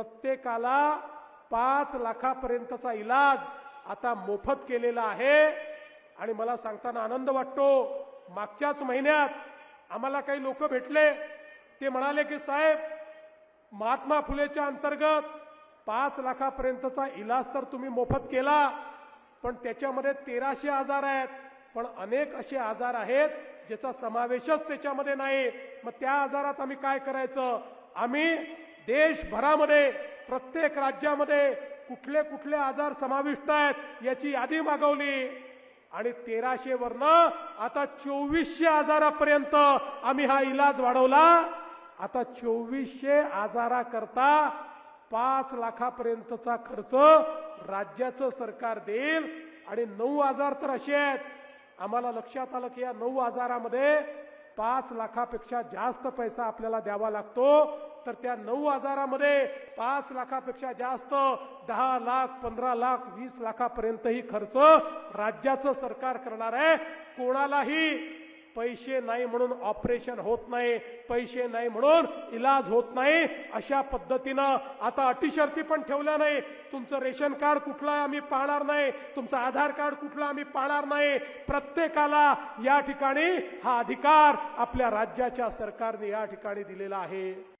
प्रत्येकाला 5 लाखापर्यंतचा इलाज आता मोफत केलेला आहे। आणि मला सांगताना आनंद वाटतो, मागच्याच महिन्यात आम्हाला काही लोक भेटले, ते म्हणाले की साहेब, महात्मा फुलेच्या अंतर्गत 5 लाखापर्यंतचा इलाज तर तुम्ही मोफत केला, पण त्याच्यामध्ये 1300 आजार आहेत, पण अनेक असे आजार आहेत ज्याचा समावेशच त्याच्यामध्ये नाही। मग त्या आजारात आम्ही काय करायचं? आम्ही देशभरामध्ये प्रत्येक राज्यामध्ये कुठले कुठले आजार समाविष्ट आहेत याची यादी मागवली आणि 1300 वरनं आता 2400 आजारापर्यंत आम्ही हा इलाज वाढवला। आता 2400 आजाराकरता 5 लाखापर्यंतचा खर्च राज्याचं सरकार देईल। आणि 9 आजार तर असे आहेत, आम्हाला लक्षात आलं की या 9 आजारामध्ये 5 लाखापेक्षा जास्त पैसा आपल्याला द्यावा लागतो। तर त्या 9 आजारामध्ये 5 लाखापेक्षा जास्त 10 लाख, 15 लाख, 20 लाखापर्यंतही खर्च राज्याचं सरकार करणार आहे। कोणालाही पैसे नाही म्हणून ऑपरेशन होत नाही, पैसे नाही म्हणून इलाज होत नाही। अशा पद्धतीनं आता अटी शर्ती पण ठेवल्या नाही। तुमचं रेशन कार्ड कुठलं आहे आम्ही पाहणार नाही, तुमचं आधार कार्ड कुठलं आम्ही पाहणार नाही। प्रत्येकाला या ठिकाणी हा अधिकार आपल्या राज्याच्या सरकारने या ठिकाणी दिलेला आहे।